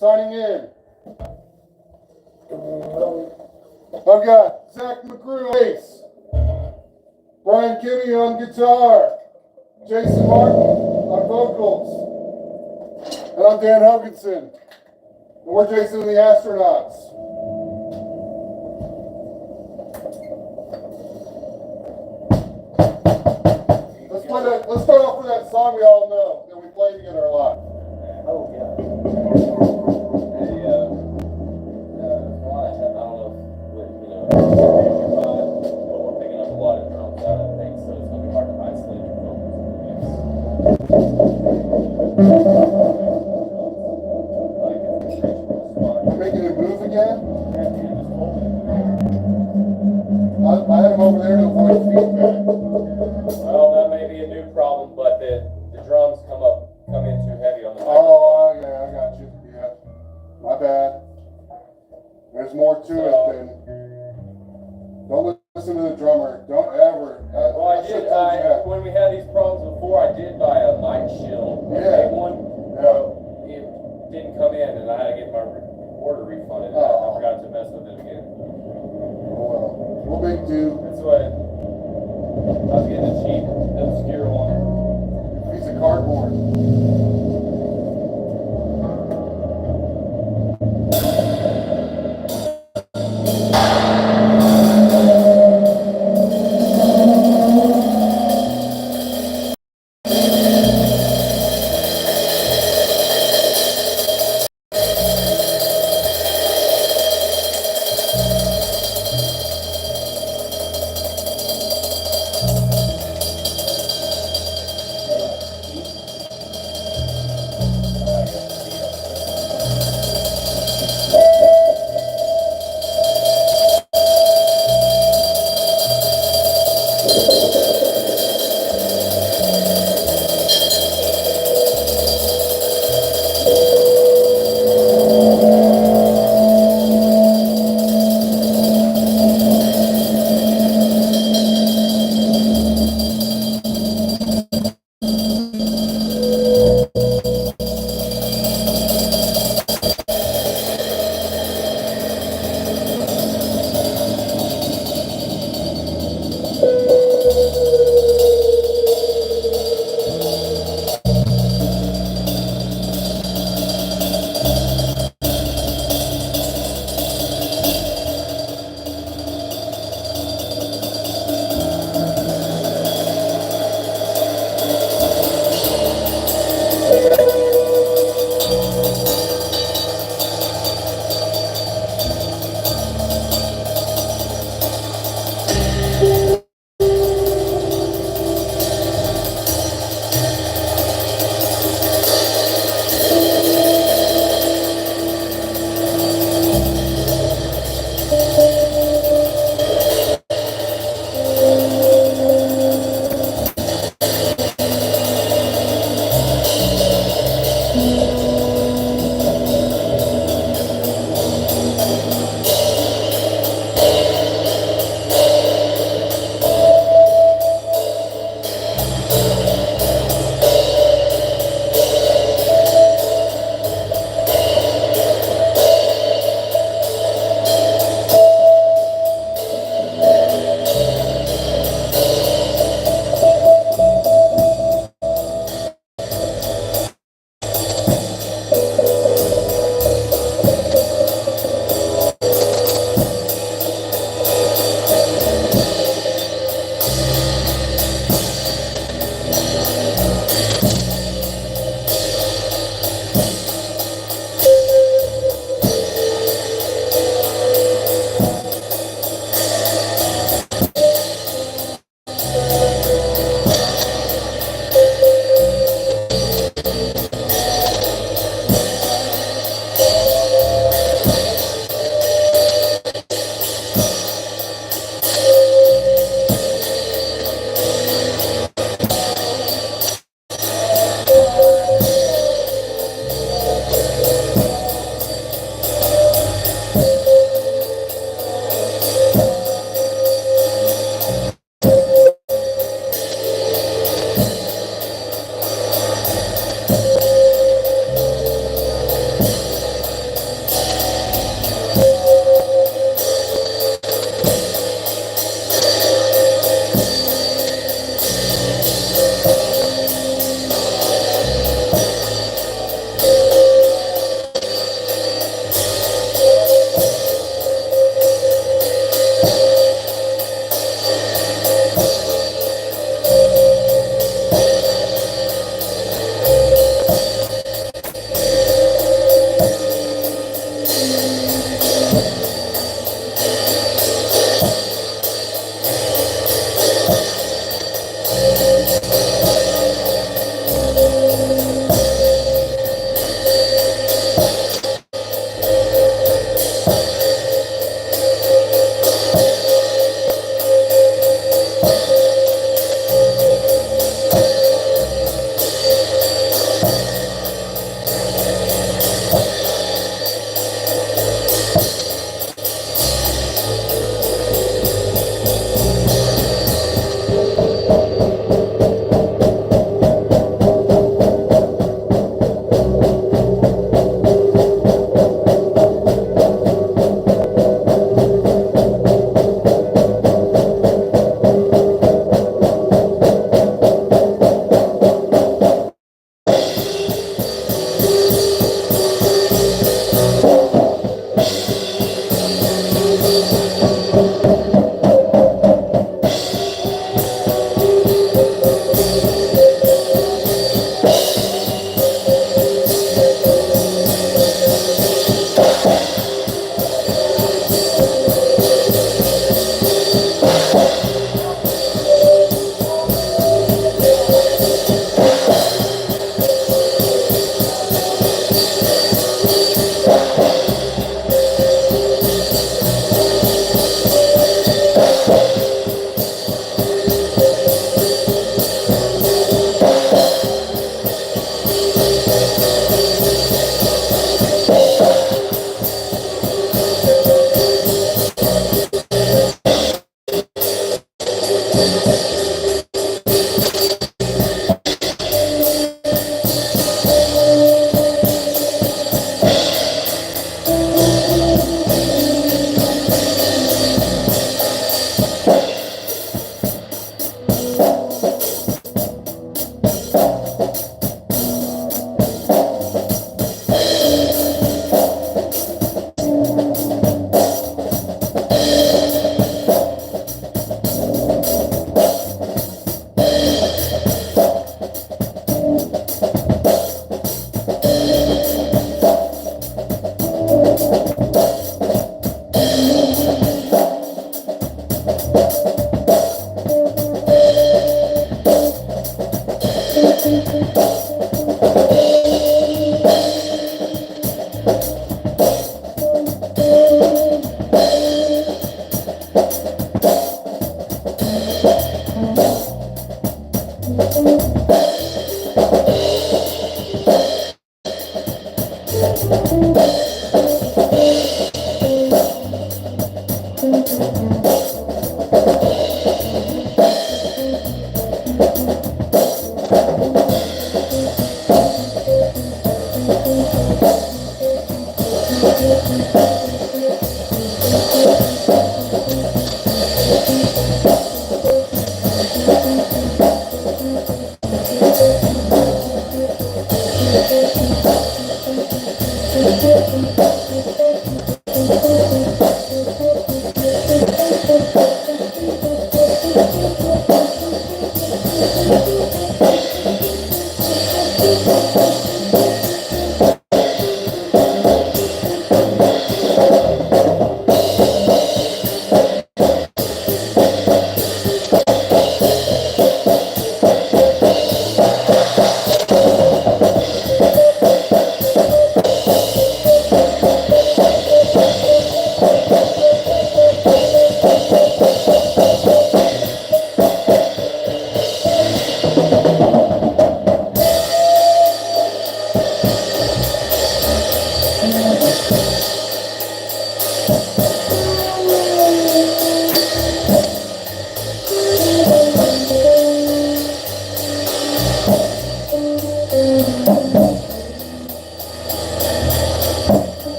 Signing in. I've got Zach McGrew bass, Brian Kinney on guitar, Jason Martin on vocals, and I'm Dan Hoganson. And we're Jason and the Astronauts. Let's start off with that song we all know that we played together a lot. Oh, yeah. I don't know if, but we're picking up a lot of drums out of things, so it's going to be hard to isolate your vocals in the mix. You're making it move again? I had him over there to avoid feedback. Well, that may be a new problem, but the drums come in too heavy on the microphone. Oh, yeah, I got you. Yeah. My bad. There's more to it than. Don't listen to the drummer. Don't ever. When we had these problems before, I did buy a mic shield. Yeah. One, it didn't come in, and I had to get my order refunded. I forgot to mess with it again. Oh, well, no big deal. That's why I was getting a cheap, obscure one. Piece of cardboard.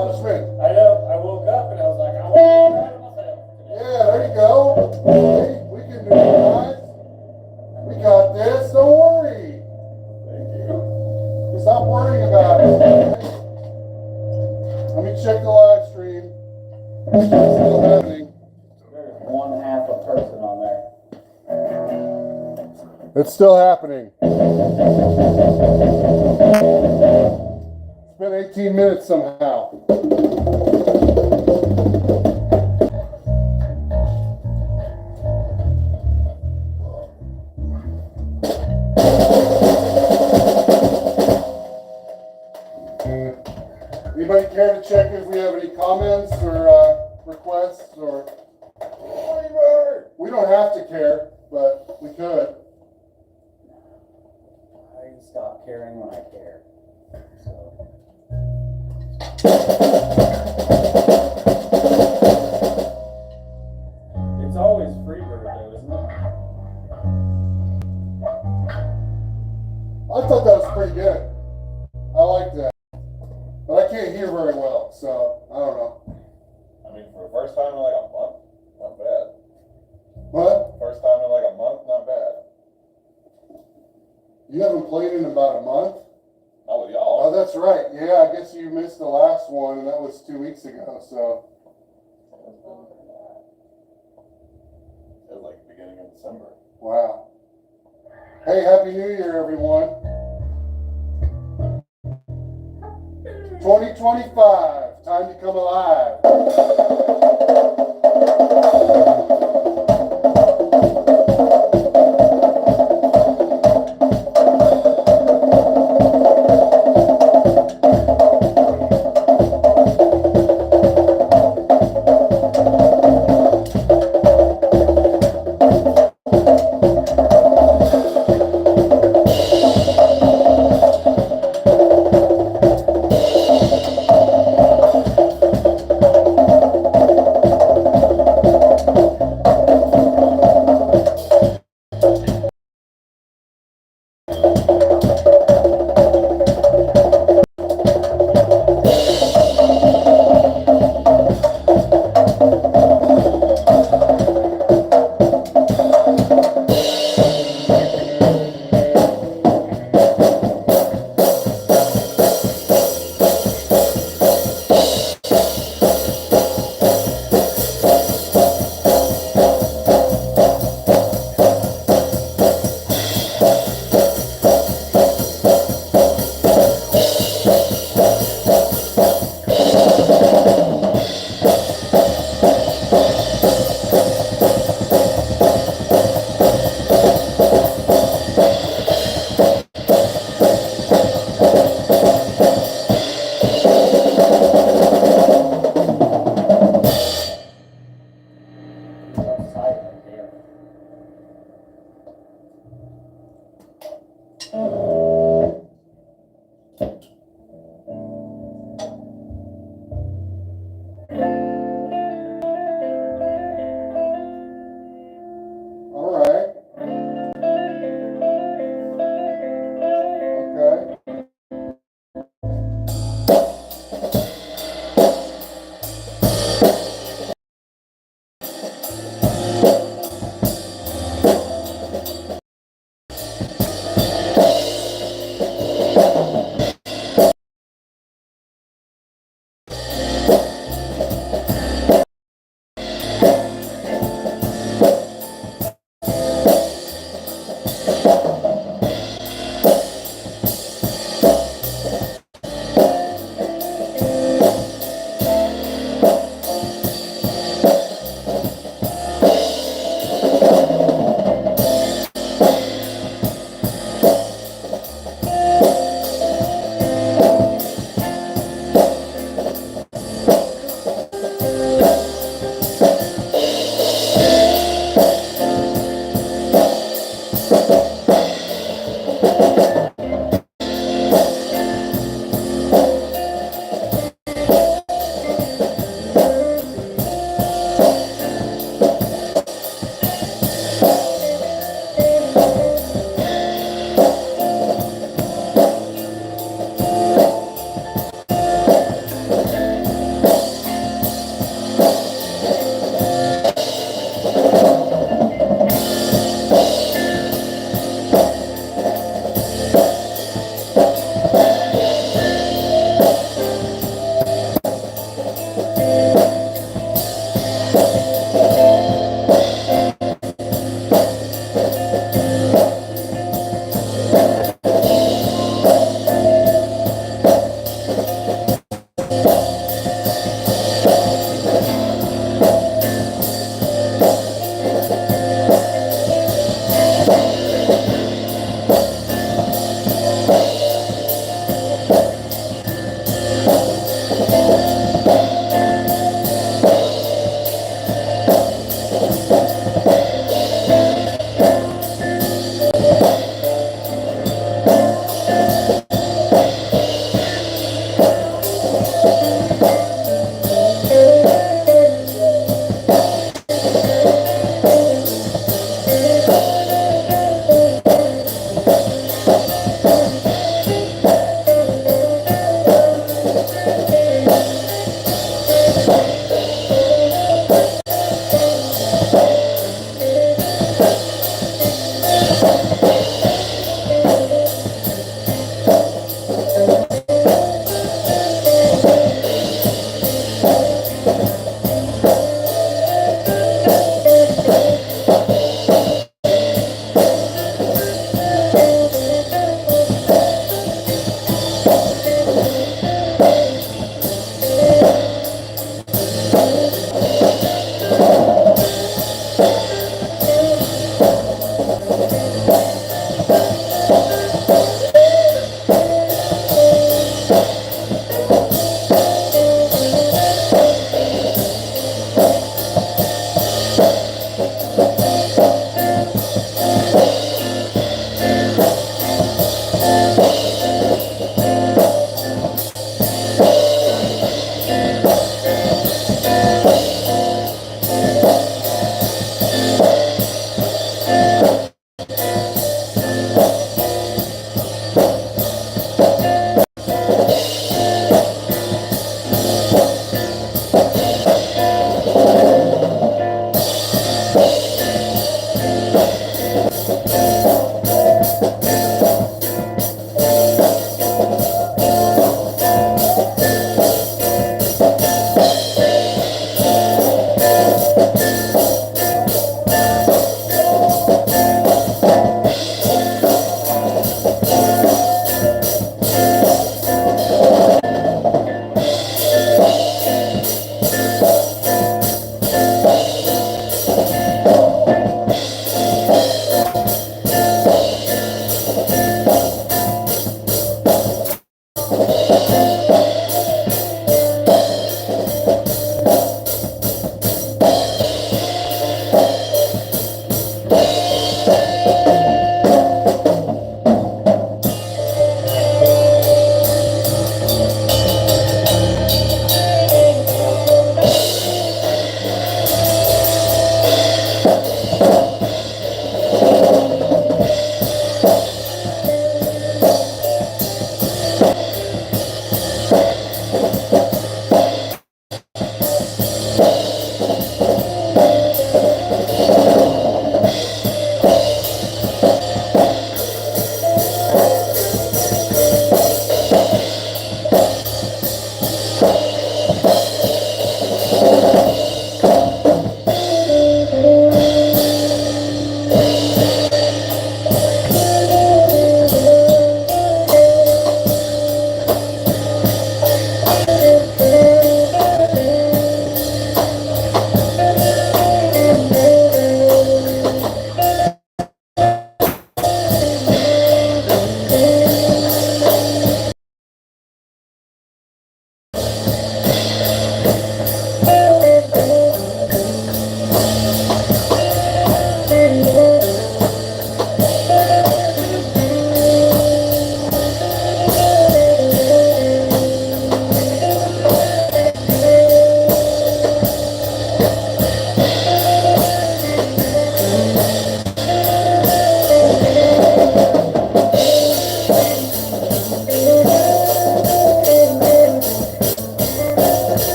accomplishment. I know, I woke up and I was like, I want to be proud of myself. Yeah, there you go. Hey, we can do it, guys. We got this. Don't worry. Thank you. Stop worrying about it. Okay? Let me check the live stream. It's still happening. There's one half a person on there. It's still happening. It's been 18 minutes somehow. Anybody care to check if we have any comments or requests or? We don't have to care, but we could. I stop caring when I care. So. It's always Freebird though, isn't it? I thought that was pretty good. I like that. But I can't hear very well, so I don't know. I mean, for the first time in like a month, not bad. What? First time in like a month, not bad. You haven't played in about a month? Not with Oh, y'all. that's right. Yeah, I guess you missed the last one, and that was 2 weeks ago, so. It was like the beginning of December. Wow. Hey, Happy New Year, everyone. 2025, time to come alive.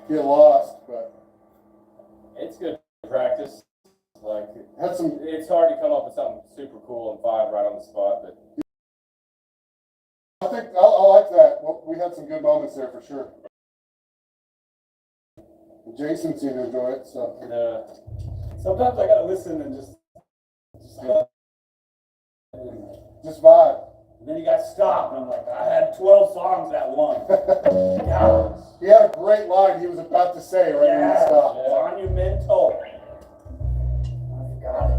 get lost, but It's good practice. Like, had some. it's hard to come up with something super cool and five right on the spot, but I think I like that. Well, we had some good moments there for sure. Jason seemed to enjoy it, so. Sometimes I gotta listen and just Just vibe. then you gotta stop, and I'm like, I had 12 songs that one. Yeah. He had a great line he was about to say right when he Yeah, stopped. monumental. I got it.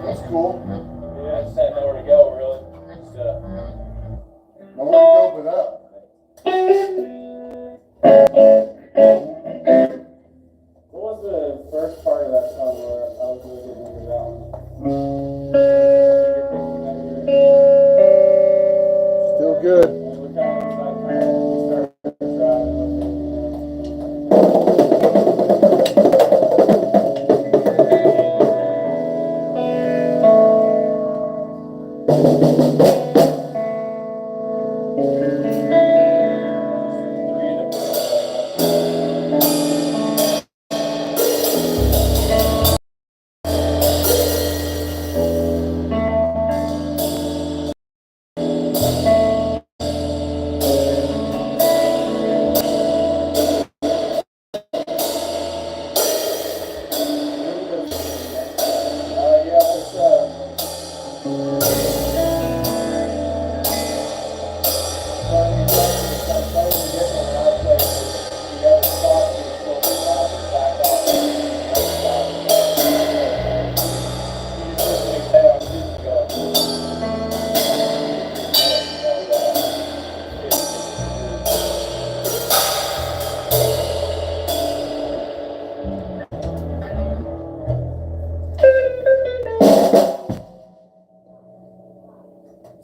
That's cool. Yeah, I just had nowhere to go, really. Just, Nowhere to go but up. What was the first part of that song where I was really getting into that one? Still good. And we kind of started driving.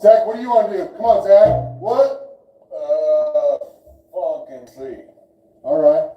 Zach, what do you want to do? Come on, Zach. What? funk and see. All right.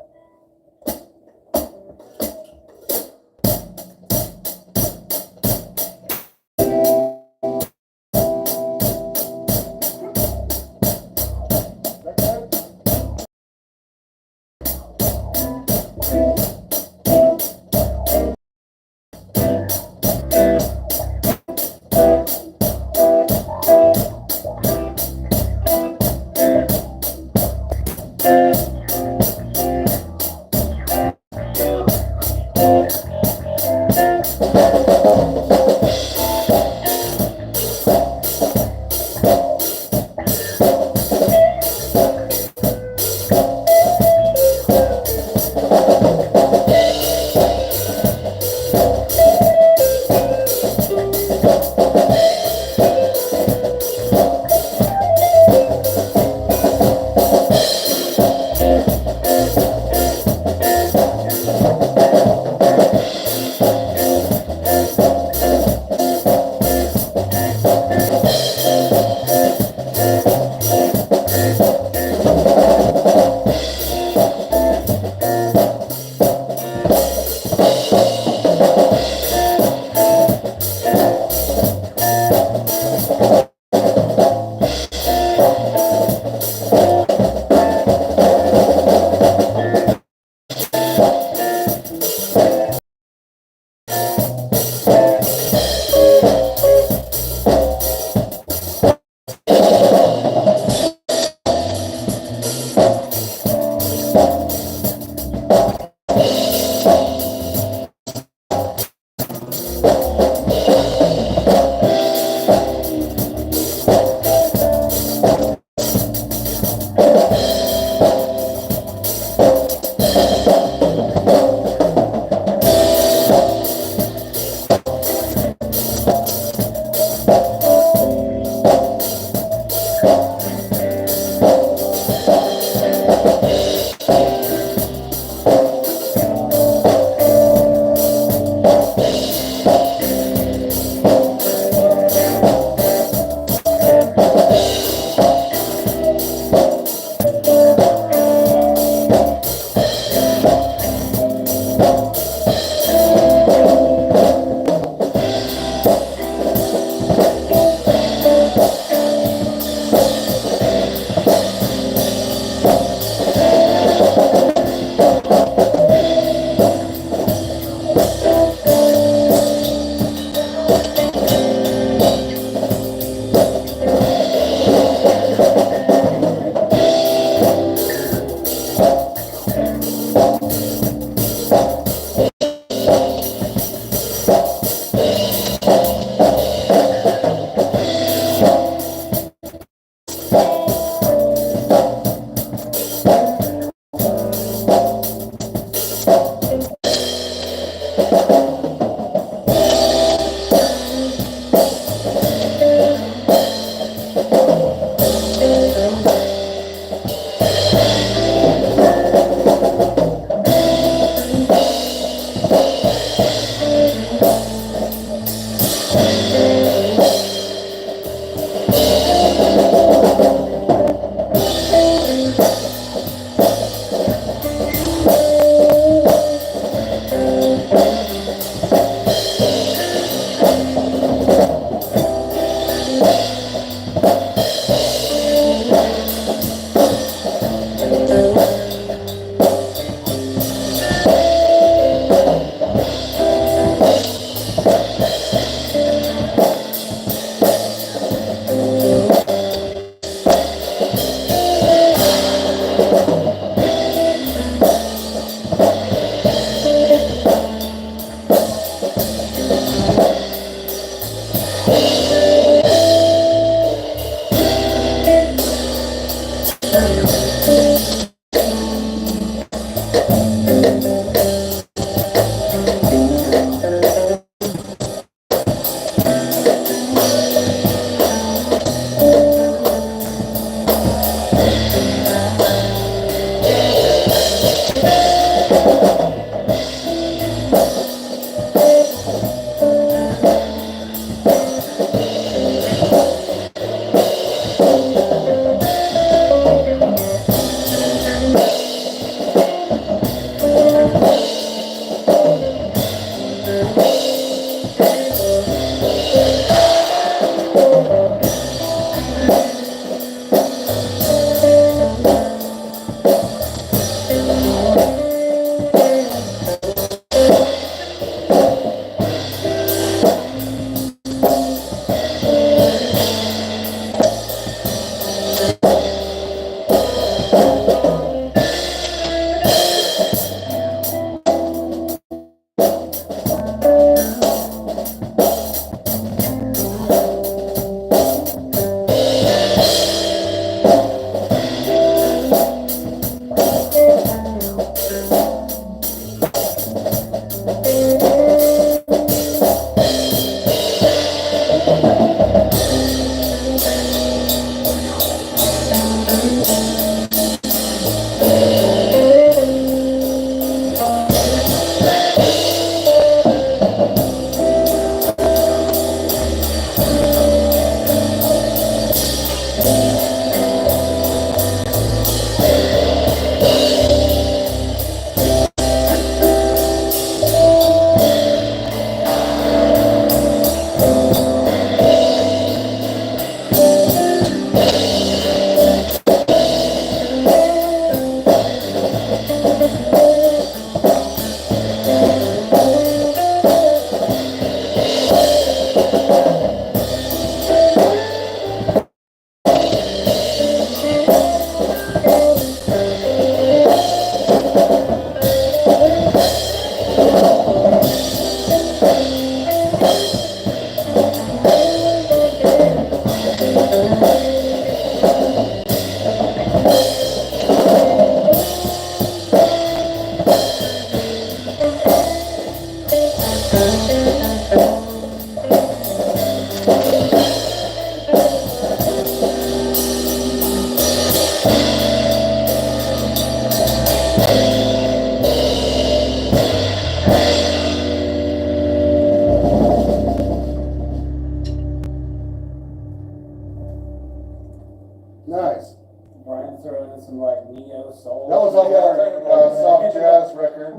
Nice. Brian throwing in some like neo soul. That was on our soft jazz record.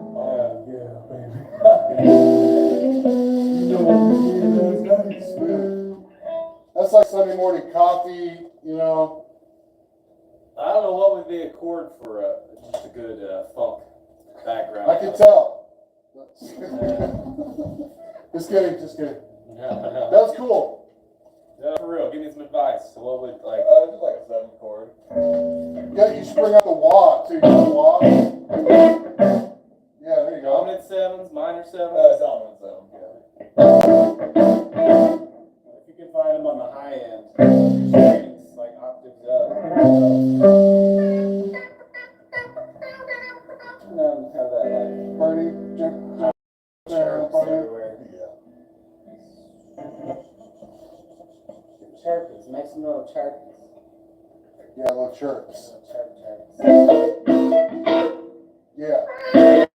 Yeah, baby. You know what we need, that's like Sunday morning coffee, you know. I don't know what would be a chord for just a good funk background. I can tell. Just kidding, just kidding. No. That was cool. No, for real. Give me some advice. What would like? Just like a 7 chord. Yeah, you should bring out the wah too. You know the wah? Yeah, there you go. Dominant sevens, minor sevens. Dominant 7, yeah. If you can find them on the high end, strings like octaves up. And then have that like Party, chirps everywhere. Yeah. Chirpies, make some little chirpies. yeah, little chirps. Chirp chirps. Yeah. If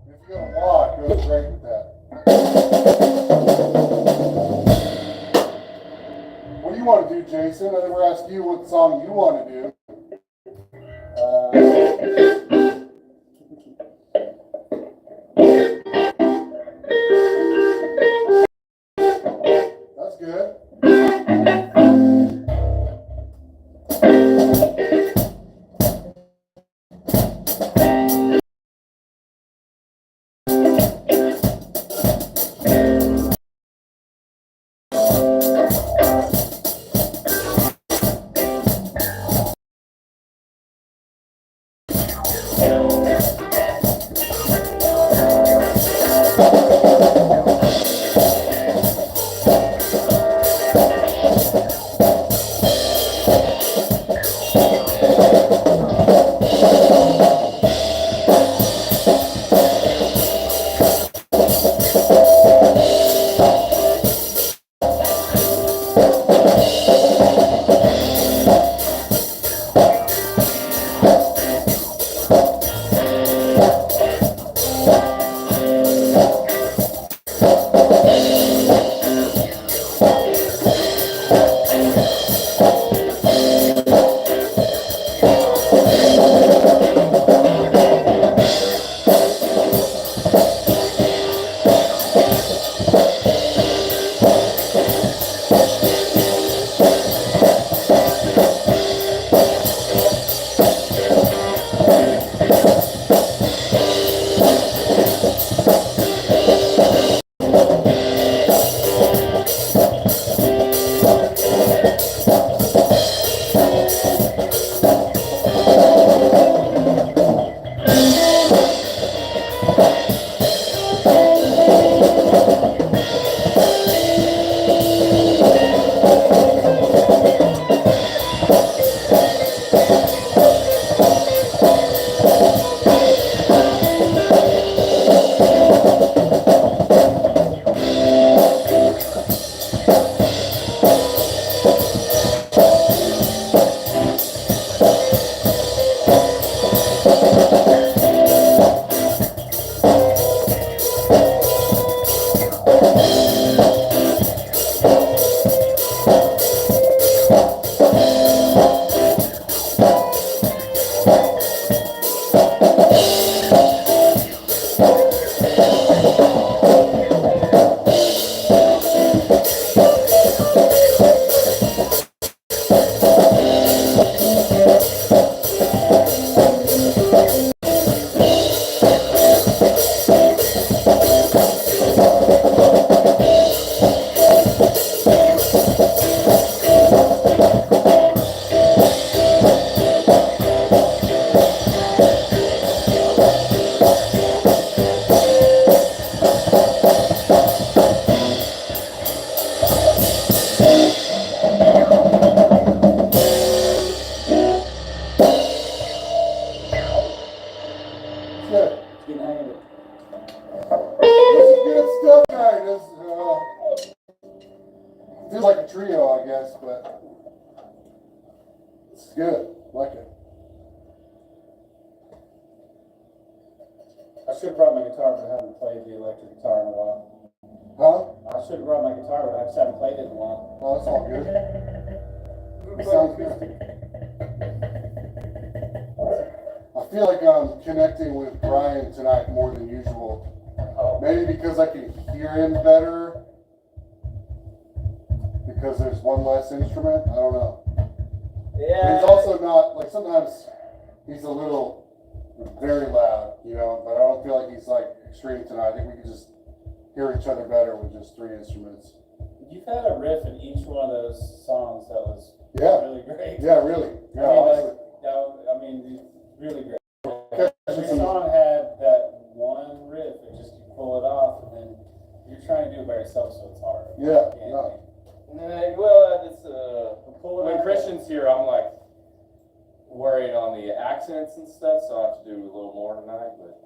you got a wah, it goes great with that. What do you want to do, Jason? I never asked you what song you want to do. That's good. Feels like a trio, I guess, but It's good. Like it. I should have brought my guitar, but I haven't played the electric guitar in a while. Huh? I should have brought my guitar, but I just haven't played it in a while. Oh, that's all good. Sounds good. I feel like I'm connecting with Brian tonight more than usual. Maybe because I can hear him better. Because there's one less instrument. I don't know. Yeah. But he's also not, like, sometimes he's a little very loud, you know, but I don't feel like he's like extreme tonight. I think we can just hear each other better with just 3 instruments. You've had a riff in each one of those songs that was Yeah. really great. Yeah, really. Yeah, honestly. Really great. Okay. Every song had that one riff, and just you pull it off, and then you're trying to do it by yourself, so it's hard. Yeah, You no. can't- Well, it's Pull it when out. Christian's here, I'm like worried on the accents and stuff, so I have to do a little more tonight. But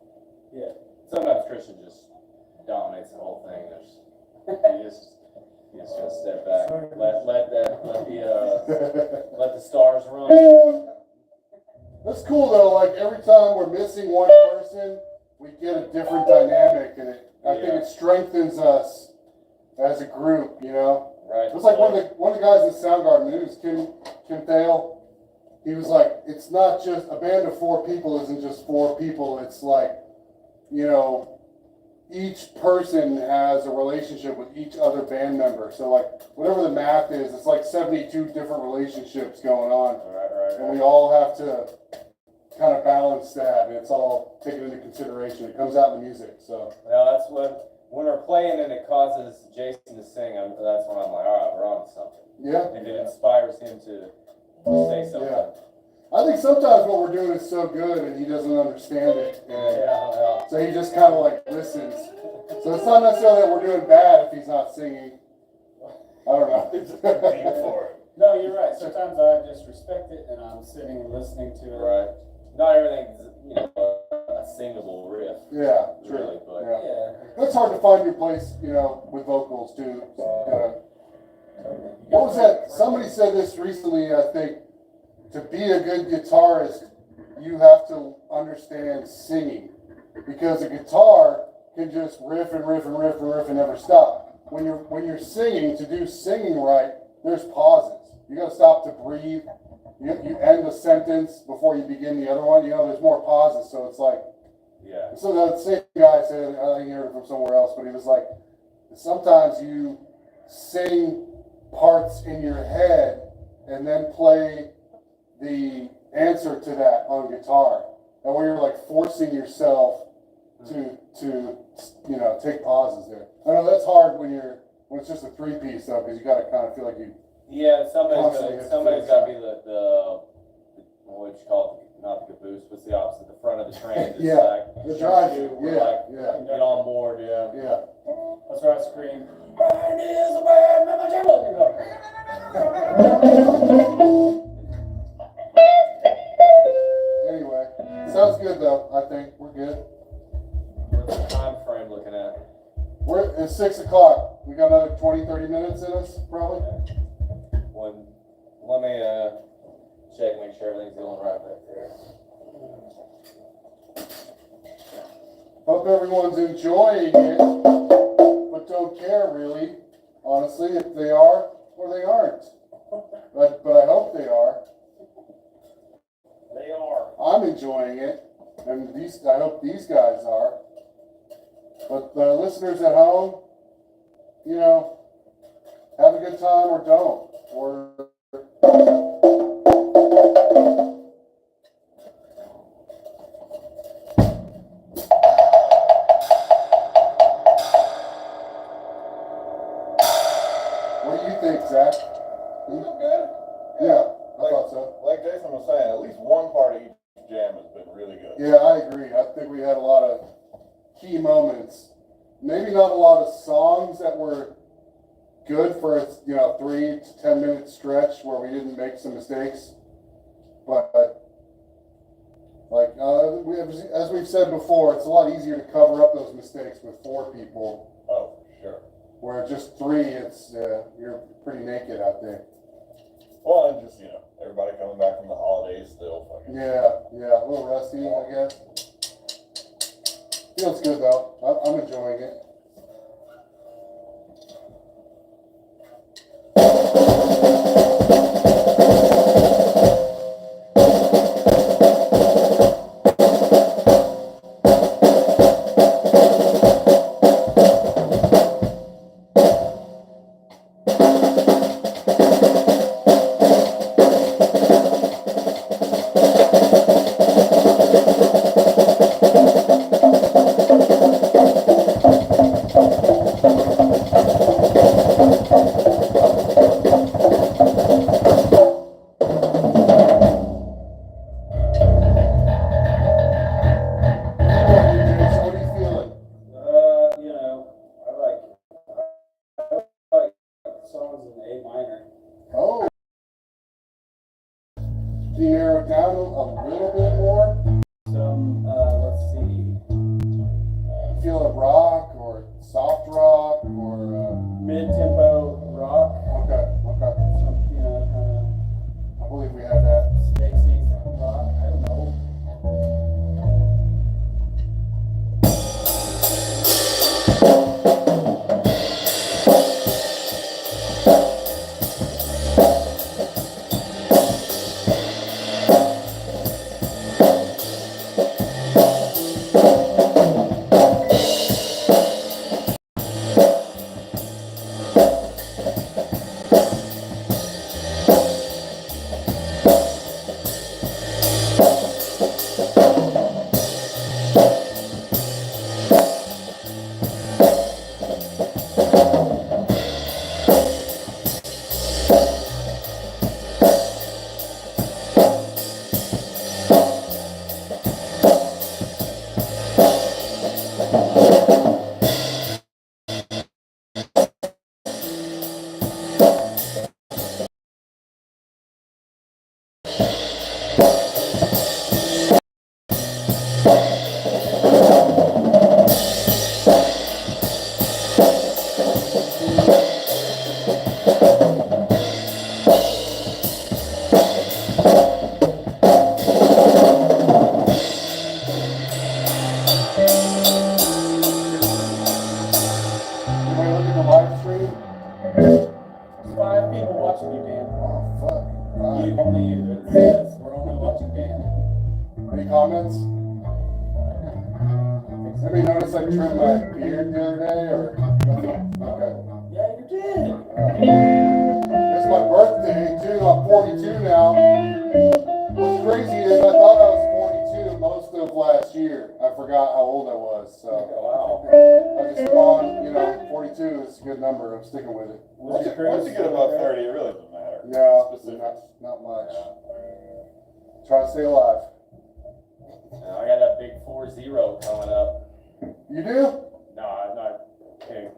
Yeah. sometimes Christian just dominates the whole thing. You just gotta step back, let the stars run. That's cool though, like every time we're missing one person, we get a different dynamic and I think it strengthens us as a group, you know? Right. It's like one of the guys in Soundgarden, his name's Kim Thale. He was like, it's not just, a band of 4 people isn't just 4 people, it's like, you know, each person has a relationship with each other band member. So like, whatever the math is, it's like 72 different relationships going on. And we all have to kind of balance that, and it's all taken into consideration. It comes out in the music, so. Well, that's when we're playing and it causes Jason to sing, that's when I'm like, all right, we're on to something. Yeah. And it inspires him to say something. Yeah. I think sometimes what we're doing is so good and he doesn't understand it. And so he just kind of like listens. So it's not necessarily that we're doing bad if he's not singing. I don't know. No, you're right. Sometimes I just respect it, and I'm sitting and listening to it. Right. Not everything's, a singable riff. Yeah, Really, but yeah. It's hard to find your place, you know, with vocals too. What was that? Somebody said this recently, I think. To be a good guitarist, you have to understand singing. Because a guitar can just riff and riff and riff and riff and never stop. When you're singing, to do singing right, there's pauses. You gotta stop to breathe. You end a sentence before you begin the other one. You know, there's more pauses, so it's like, yeah. so that same guy said, I think he heard it from somewhere else, but he was like, sometimes you sing parts in your head and then play the answer to that on guitar. And where you're like forcing yourself to take pauses there. I know that's hard when it's just a 3-piece though, because you gotta kind of feel like you. Yeah, somebody's Constantly got to be the what you call it, not the caboose, what's the opposite, the front of the train. Just Yeah, like, the drive. we're like, get on board, yeah. Yeah. That's where I scream, "Brian is a man, Mama Jimbo," you know. Anyway, sounds good though. I think we're good. What's the time frame looking at? It's 6 o'clock. We got another 20, 30 minutes in us, probably. Let me check, make sure everything's going right back there. Hope everyone's enjoying it, but don't care really, honestly, if they are or they aren't. But I hope they are. They are. I'm enjoying it, and I hope these guys are. But the listeners at home, have a good time or don't. What do you think, Zach? It's been good. Yeah, I thought so. Like Jason was saying, at least one part of each jam has been really good. Yeah, I agree. I think we had a lot of key moments. Maybe not a lot of songs that were good for a 3 to 10 minute stretch where we didn't make some mistakes. But as we've said before, it's a lot easier to cover up those mistakes with 4 people. Oh, sure. Where just 3, you're pretty naked out there. Well, and just, everybody coming back from the holidays still fucking. Yeah, a little rusty, I guess. Feels good though. I'm enjoying it. What are you feeling? I like songs in A minor. Oh. Can you narrow it down a little bit more? Some, let's see, You feeling rock or soft rock or mid-tempo rock, okay. some, I believe we have that. Stacy rock, I don't know. Anybody look at the live stream? There's 5 people watching you, Dan. Oh, fuck. You, only you, it says, we're only watching Dan. Any comments? Anybody notice I trimmed my beard the other day or? Okay. Yeah, you did. It's my birthday too. I'm 42 now. What's crazy is I thought I was 42 most of last year. I forgot how old I was. So Wow. I just gone, 42 is a good number. I'm sticking with it. Once you get above 30, it really doesn't matter. No, Specifics. not much. Try to stay alive. I got that big 4-0 coming up. You do? No, I'm not kidding.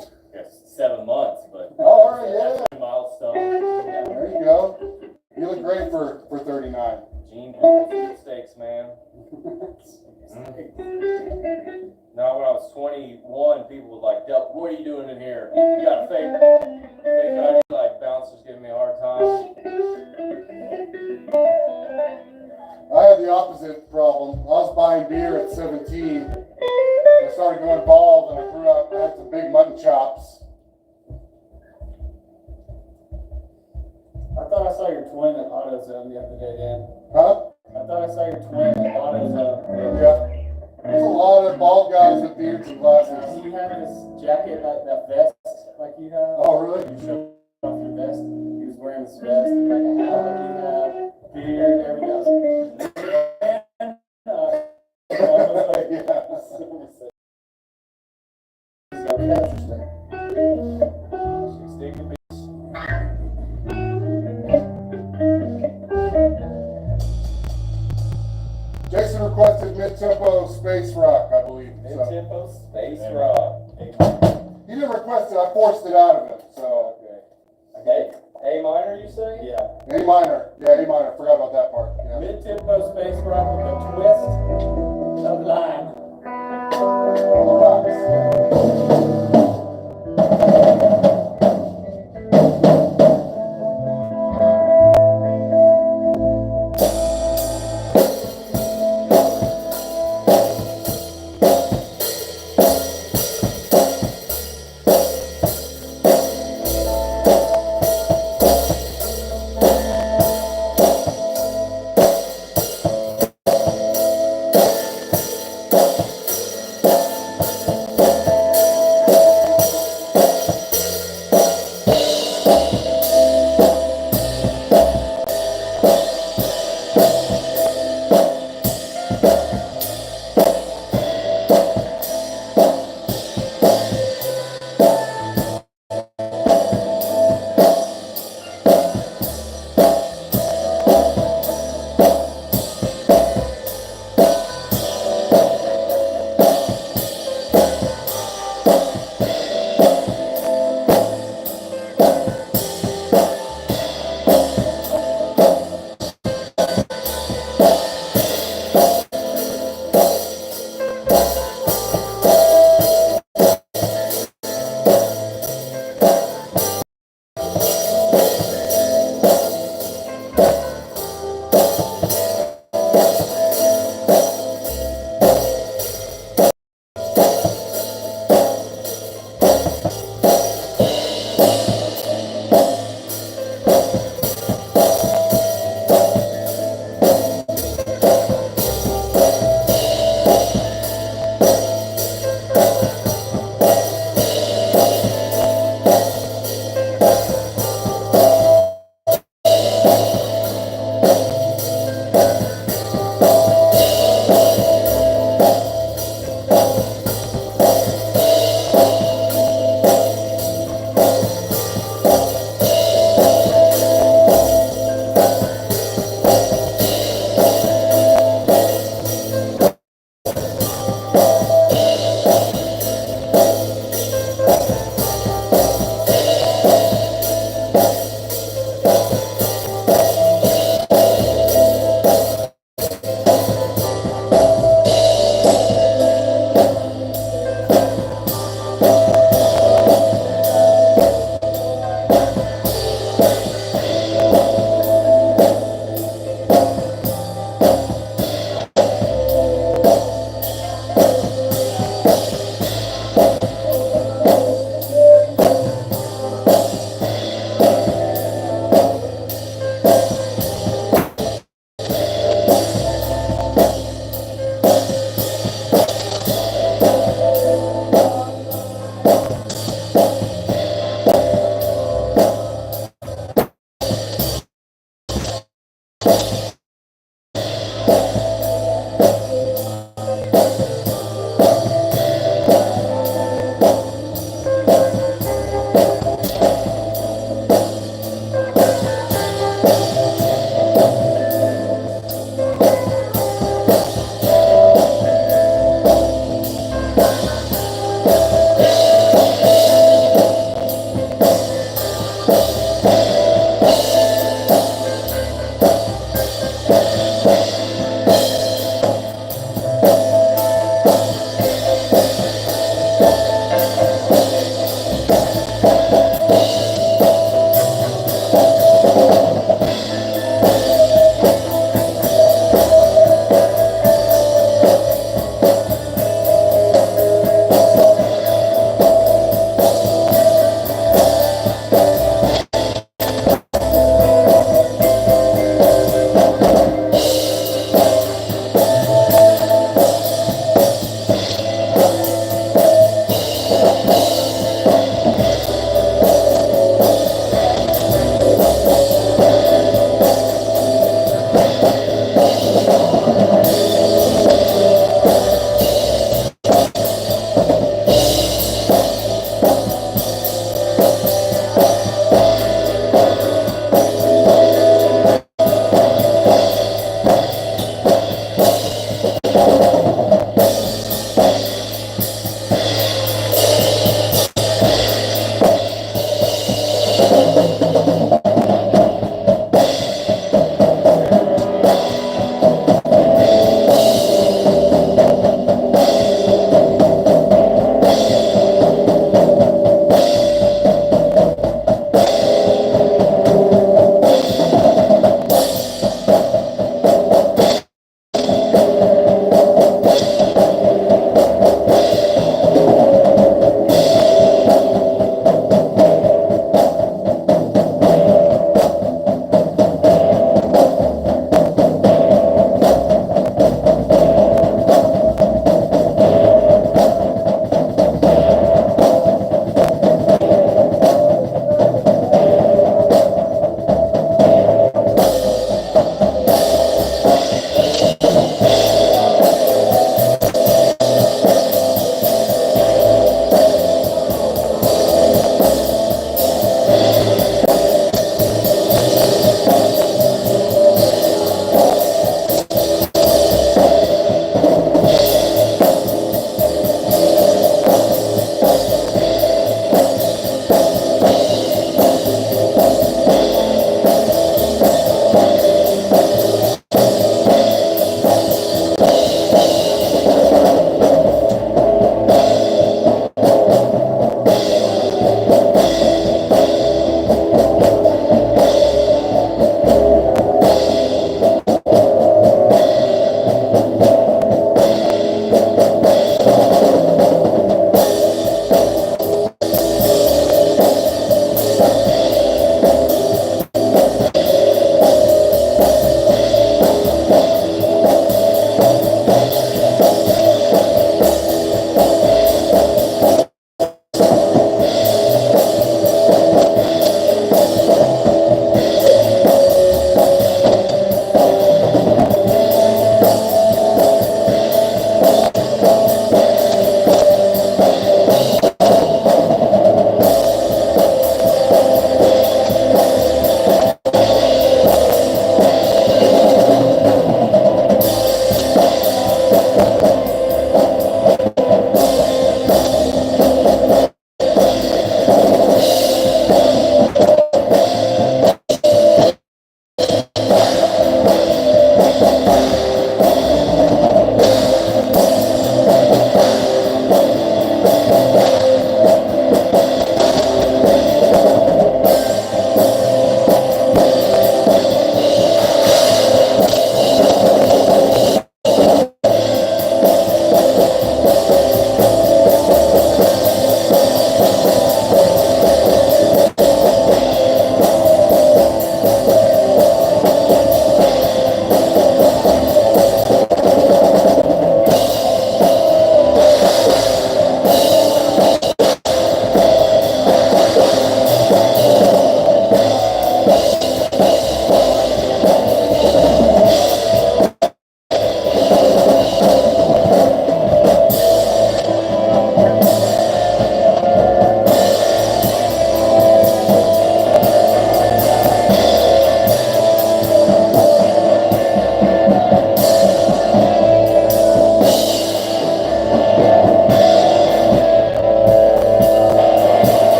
I guess 7 months, but. Oh, all right, yeah. That's a milestone. There you go. You look great for 39. Gene sweepstakes, man. Now, when I was 21, people were like, "Duck, what are you doing in here? You got a fake ID?" Like bouncers giving me a hard time. I had the opposite problem. I was buying beer at 17. I started going bald and I grew up. I had some big mutton chops. I thought I saw your twin at AutoZone the other day, Dan. Huh? I thought I saw your twin at AutoZone. Yeah. There's a lot of bald guys with beards and glasses. He had this jacket, that vest, like you have. Oh, really? You showed off your vest. He was wearing this vest, and like a hat like you have, beard, everything else. Interesting. Jason requested mid-tempo space rock, I believe. So. Mid-tempo space rock. He didn't request it, I forced it out of him, so. Okay. A minor, you say? Yeah. A minor. Yeah, A minor. Forgot about that part. Yeah. Mid-tempo space rock with a twist of line. On the rocks.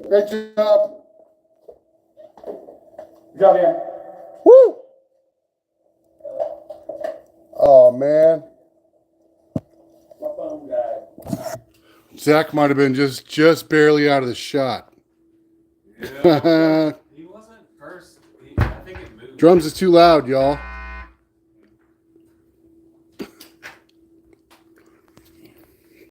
Great job. Good job, man. Woo! Oh, man. My phone died. Zach might have been just barely out of the shot. Yeah, he wasn't first. I think it moved. Drums is too loud, y'all.